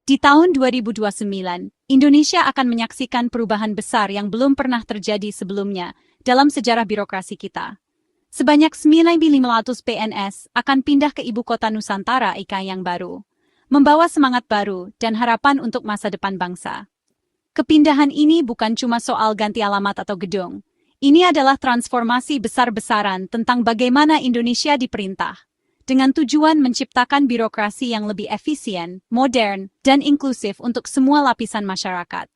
Di tahun 2029, Indonesia akan menyaksikan perubahan besar yang belum pernah terjadi sebelumnya dalam sejarah birokrasi kita. Sebanyak 9.500 PNS akan pindah ke ibu kota Nusantara IKN yang baru, membawa semangat baru dan harapan untuk masa depan bangsa. Kepindahan ini bukan cuma soal ganti alamat atau gedung. Ini adalah transformasi besar-besaran tentang bagaimana Indonesia diperintah, dengan tujuan menciptakan birokrasi yang lebih efisien, modern, dan inklusif untuk semua lapisan masyarakat.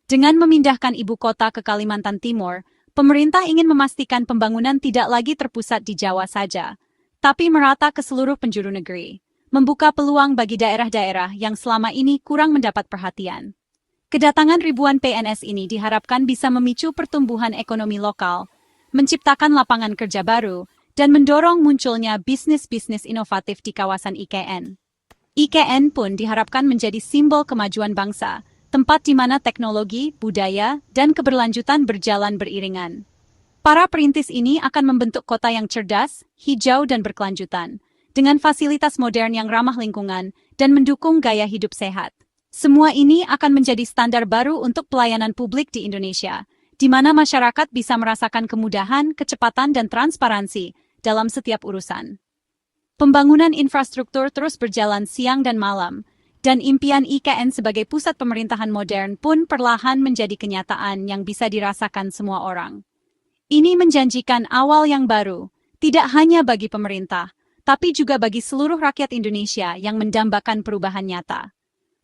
Dengan memindahkan ibu kota ke Kalimantan Timur, pemerintah ingin memastikan pembangunan tidak lagi terpusat di Jawa saja, tapi merata ke seluruh penjuru negeri, membuka peluang bagi daerah-daerah yang selama ini kurang mendapat perhatian. Kedatangan ribuan PNS ini diharapkan bisa memicu pertumbuhan ekonomi lokal, menciptakan lapangan kerja baru, dan mendorong munculnya bisnis-bisnis inovatif di kawasan IKN. IKN pun diharapkan menjadi simbol kemajuan bangsa, tempat di mana teknologi, budaya, dan keberlanjutan berjalan beriringan. Para perintis ini akan membentuk kota yang cerdas, hijau, dan berkelanjutan, dengan fasilitas modern yang ramah lingkungan dan mendukung gaya hidup sehat. Semua ini akan menjadi standar baru untuk pelayanan publik di Indonesia, di mana masyarakat bisa merasakan kemudahan, kecepatan, dan transparansi dalam setiap urusan. Pembangunan infrastruktur terus berjalan siang dan malam, dan impian IKN sebagai pusat pemerintahan modern pun perlahan menjadi kenyataan yang bisa dirasakan semua orang. Ini menjanjikan awal yang baru, tidak hanya bagi pemerintah, tapi juga bagi seluruh rakyat Indonesia yang mendambakan perubahan nyata.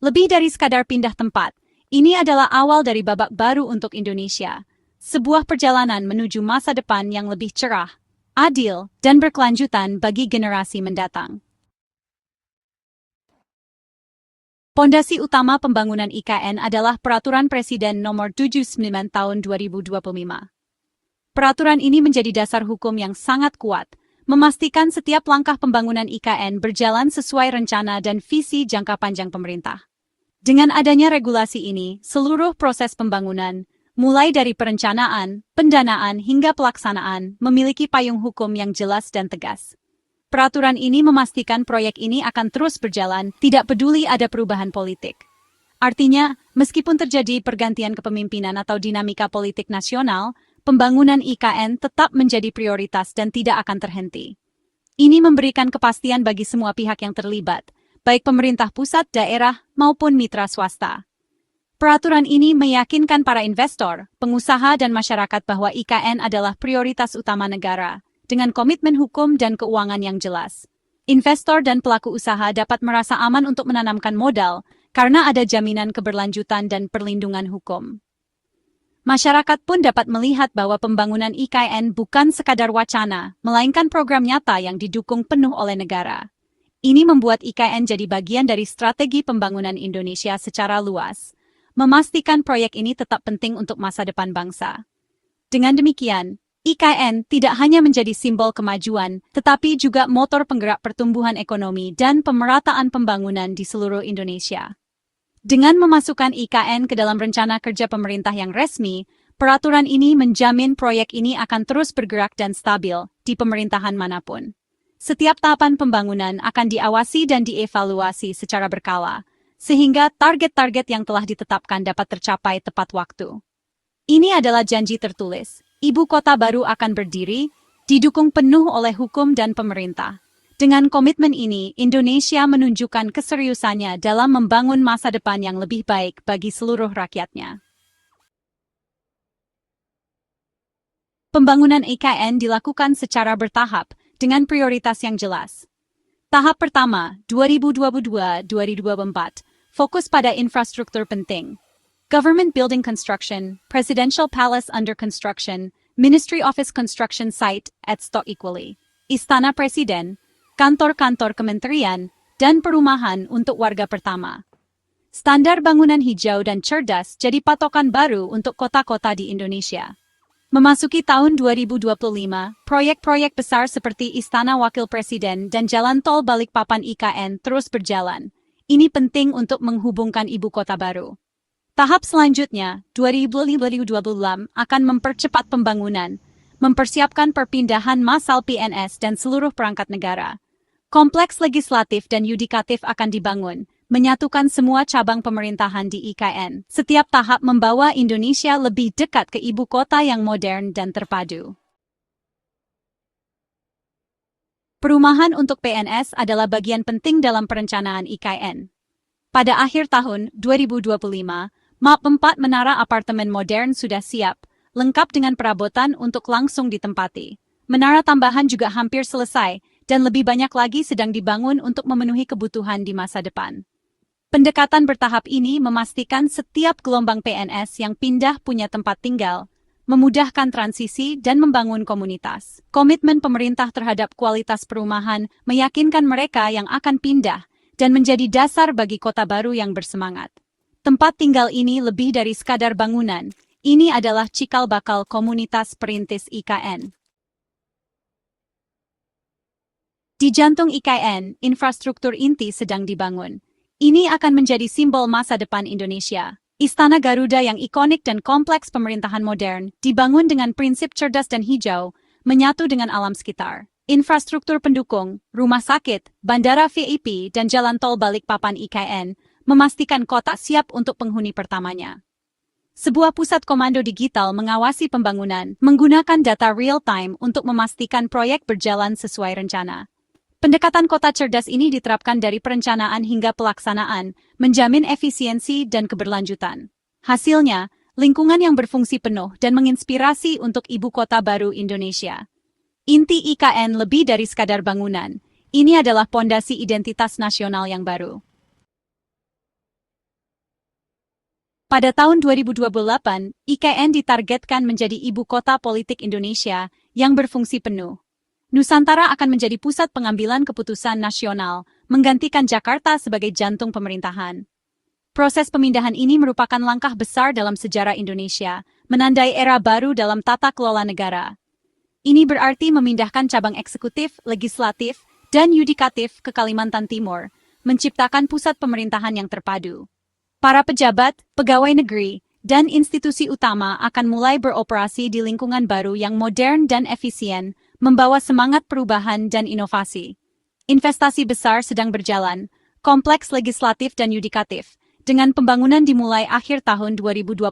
Lebih dari sekadar pindah tempat, ini adalah awal dari babak baru untuk Indonesia, sebuah perjalanan menuju masa depan yang lebih cerah, adil, dan berkelanjutan bagi generasi mendatang. Pondasi utama pembangunan IKN adalah Peraturan Presiden Nomor 79 Tahun 2025. Peraturan ini menjadi dasar hukum yang sangat kuat, memastikan setiap langkah pembangunan IKN berjalan sesuai rencana dan visi jangka panjang pemerintah. Dengan adanya regulasi ini, seluruh proses pembangunan, mulai dari perencanaan, pendanaan, hingga pelaksanaan, memiliki payung hukum yang jelas dan tegas. Peraturan ini memastikan proyek ini akan terus berjalan, tidak peduli ada perubahan politik. Artinya, meskipun terjadi pergantian kepemimpinan atau dinamika politik nasional, pembangunan IKN tetap menjadi prioritas dan tidak akan terhenti. Ini memberikan kepastian bagi semua pihak yang terlibat, baik pemerintah pusat, daerah, maupun mitra swasta. Peraturan ini meyakinkan para investor, pengusaha, dan masyarakat bahwa IKN adalah prioritas utama negara, dengan komitmen hukum dan keuangan yang jelas. Investor dan pelaku usaha dapat merasa aman untuk menanamkan modal karena ada jaminan keberlanjutan dan perlindungan hukum. Masyarakat pun dapat melihat bahwa pembangunan IKN bukan sekadar wacana, melainkan program nyata yang didukung penuh oleh negara. Ini membuat IKN jadi bagian dari strategi pembangunan Indonesia secara luas, memastikan proyek ini tetap penting untuk masa depan bangsa. Dengan demikian, IKN tidak hanya menjadi simbol kemajuan, tetapi juga motor penggerak pertumbuhan ekonomi dan pemerataan pembangunan di seluruh Indonesia. Dengan memasukkan IKN ke dalam rencana kerja pemerintah yang resmi, peraturan ini menjamin proyek ini akan terus bergerak dan stabil di pemerintahan manapun. Setiap tahapan pembangunan akan diawasi dan dievaluasi secara berkala, sehingga target-target yang telah ditetapkan dapat tercapai tepat waktu. Ini adalah janji tertulis. Ibu kota baru akan berdiri, didukung penuh oleh hukum dan pemerintah. Dengan komitmen ini, Indonesia menunjukkan keseriusannya dalam membangun masa depan yang lebih baik bagi seluruh rakyatnya. Pembangunan IKN dilakukan secara bertahap, dengan prioritas yang jelas. Tahap pertama, 2022-2024, fokus pada infrastruktur penting. Government Building Construction, Presidential Palace under construction, Ministry Office Construction Site at stock equally, Istana Presiden, kantor-kantor kementerian, dan perumahan untuk warga pertama. Standar bangunan hijau dan cerdas jadi patokan baru untuk kota-kota di Indonesia. Memasuki tahun 2025, proyek-proyek besar seperti Istana Wakil Presiden dan Jalan Tol Balikpapan IKN terus berjalan. Ini penting untuk menghubungkan ibu kota baru. Tahap selanjutnya, 2026 akan mempercepat pembangunan, mempersiapkan perpindahan massal PNS dan seluruh perangkat negara. Kompleks legislatif dan yudikatif akan dibangun, menyatukan semua cabang pemerintahan di IKN. Setiap tahap membawa Indonesia lebih dekat ke ibu kota yang modern dan terpadu. Perumahan untuk PNS adalah bagian penting dalam perencanaan IKN. Pada akhir tahun 2025, MAP 4 menara apartemen modern sudah siap, lengkap dengan perabotan untuk langsung ditempati. Menara tambahan juga hampir selesai, dan lebih banyak lagi sedang dibangun untuk memenuhi kebutuhan di masa depan. Pendekatan bertahap ini memastikan setiap gelombang PNS yang pindah punya tempat tinggal, memudahkan transisi dan membangun komunitas. Komitmen pemerintah terhadap kualitas perumahan meyakinkan mereka yang akan pindah dan menjadi dasar bagi kota baru yang bersemangat. Tempat tinggal ini lebih dari sekadar bangunan, ini adalah cikal bakal komunitas perintis IKN. Di jantung IKN, infrastruktur inti sedang dibangun. Ini akan menjadi simbol masa depan Indonesia. Istana Garuda yang ikonik dan kompleks pemerintahan modern dibangun dengan prinsip cerdas dan hijau, menyatu dengan alam sekitar. Infrastruktur pendukung, rumah sakit, bandara VIP, dan jalan tol Balikpapan IKN memastikan kota siap untuk penghuni pertamanya. Sebuah pusat komando digital mengawasi pembangunan, menggunakan data real-time untuk memastikan proyek berjalan sesuai rencana. Pendekatan kota cerdas ini diterapkan dari perencanaan hingga pelaksanaan, menjamin efisiensi dan keberlanjutan. Hasilnya, lingkungan yang berfungsi penuh dan menginspirasi untuk ibu kota baru Indonesia. Inti IKN lebih dari sekadar bangunan. Ini adalah pondasi identitas nasional yang baru. Pada tahun 2028, IKN ditargetkan menjadi ibu kota politik Indonesia yang berfungsi penuh. Nusantara akan menjadi pusat pengambilan keputusan nasional, menggantikan Jakarta sebagai jantung pemerintahan. Proses pemindahan ini merupakan langkah besar dalam sejarah Indonesia, menandai era baru dalam tata kelola negara. Ini berarti memindahkan cabang eksekutif, legislatif, dan yudikatif ke Kalimantan Timur, menciptakan pusat pemerintahan yang terpadu. Para pejabat, pegawai negeri, dan institusi utama akan mulai beroperasi di lingkungan baru yang modern dan efisien, membawa semangat perubahan dan inovasi. Investasi besar sedang berjalan, kompleks legislatif dan yudikatif, dengan pembangunan dimulai akhir tahun 2025.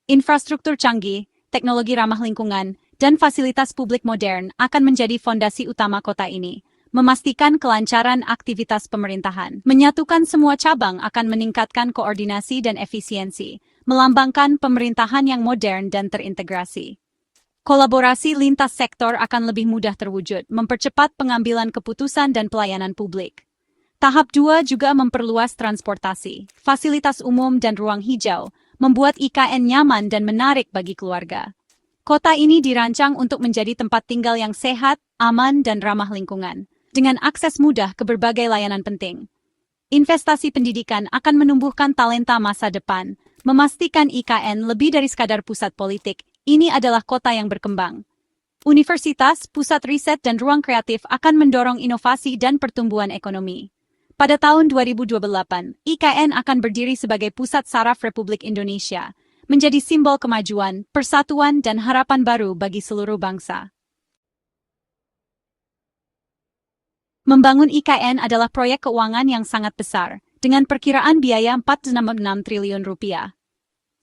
Infrastruktur canggih, teknologi ramah lingkungan, dan fasilitas publik modern akan menjadi fondasi utama kota ini, memastikan kelancaran aktivitas pemerintahan. Menyatukan semua cabang akan meningkatkan koordinasi dan efisiensi, melambangkan pemerintahan yang modern dan terintegrasi. Kolaborasi lintas sektor akan lebih mudah terwujud, mempercepat pengambilan keputusan dan pelayanan publik. Tahap 2 juga memperluas transportasi, fasilitas umum dan ruang hijau, membuat IKN nyaman dan menarik bagi keluarga. Kota ini dirancang untuk menjadi tempat tinggal yang sehat, aman, dan ramah lingkungan, dengan akses mudah ke berbagai layanan penting. Investasi pendidikan akan menumbuhkan talenta masa depan, memastikan IKN lebih dari sekadar pusat politik. Ini adalah kota yang berkembang. Universitas, pusat riset dan ruang kreatif akan mendorong inovasi dan pertumbuhan ekonomi. Pada tahun 2028, IKN akan berdiri sebagai pusat saraf Republik Indonesia, menjadi simbol kemajuan, persatuan, dan harapan baru bagi seluruh bangsa. Membangun IKN adalah proyek keuangan yang sangat besar, dengan perkiraan biaya 4,6 triliun rupiah.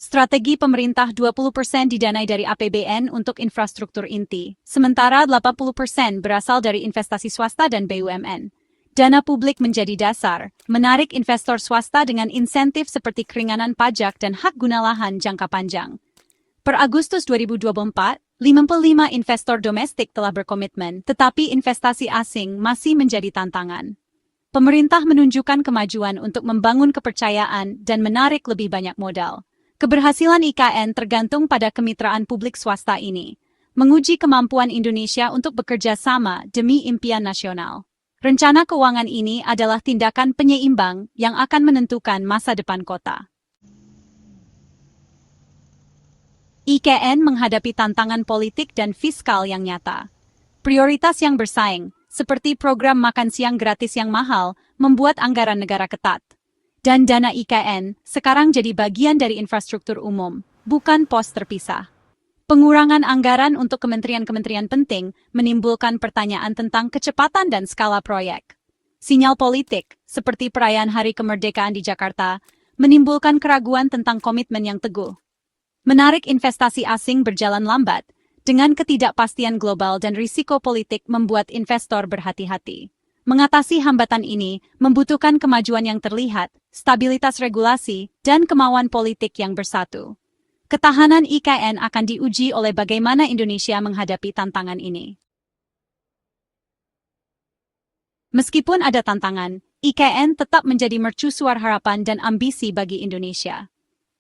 Strategi pemerintah 20% didanai dari APBN untuk infrastruktur inti, sementara 80% berasal dari investasi swasta dan BUMN. Dana publik menjadi dasar, menarik investor swasta dengan insentif seperti keringanan pajak dan hak guna lahan jangka panjang. Per Agustus 2024, 55 investor domestik telah berkomitmen, tetapi investasi asing masih menjadi tantangan. Pemerintah menunjukkan kemajuan untuk membangun kepercayaan dan menarik lebih banyak modal. Keberhasilan IKN tergantung pada kemitraan publik swasta ini, menguji kemampuan Indonesia untuk bekerja sama demi impian nasional. Rencana keuangan ini adalah tindakan penyeimbang yang akan menentukan masa depan kota. IKN menghadapi tantangan politik dan fiskal yang nyata. Prioritas yang bersaing, seperti program makan siang gratis yang mahal, membuat anggaran negara ketat. Dan dana IKN sekarang jadi bagian dari infrastruktur umum, bukan pos terpisah. Pengurangan anggaran untuk kementerian-kementerian penting menimbulkan pertanyaan tentang kecepatan dan skala proyek. Sinyal politik, seperti perayaan Hari Kemerdekaan di Jakarta, menimbulkan keraguan tentang komitmen yang teguh. Menarik investasi asing berjalan lambat, dengan ketidakpastian global dan risiko politik membuat investor berhati-hati. Mengatasi hambatan ini membutuhkan kemajuan yang terlihat, stabilitas regulasi, dan kemauan politik yang bersatu. Ketahanan IKN akan diuji oleh bagaimana Indonesia menghadapi tantangan ini. Meskipun ada tantangan, IKN tetap menjadi mercusuar harapan dan ambisi bagi Indonesia.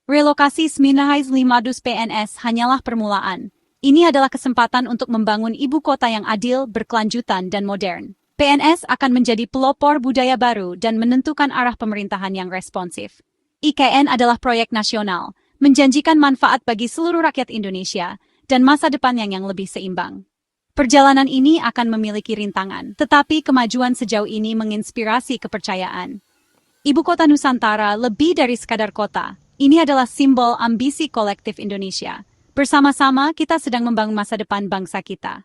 Relokasi 950 PNS hanyalah permulaan. Ini adalah kesempatan untuk membangun ibu kota yang adil, berkelanjutan, dan modern. PNS akan menjadi pelopor budaya baru dan menentukan arah pemerintahan yang responsif. IKN adalah proyek nasional, menjanjikan manfaat bagi seluruh rakyat Indonesia dan masa depan yang lebih seimbang. Perjalanan ini akan memiliki rintangan, tetapi kemajuan sejauh ini menginspirasi kepercayaan. Ibu kota Nusantara lebih dari sekadar kota. Ini adalah simbol ambisi kolektif Indonesia. Bersama-sama kita sedang membangun masa depan bangsa kita.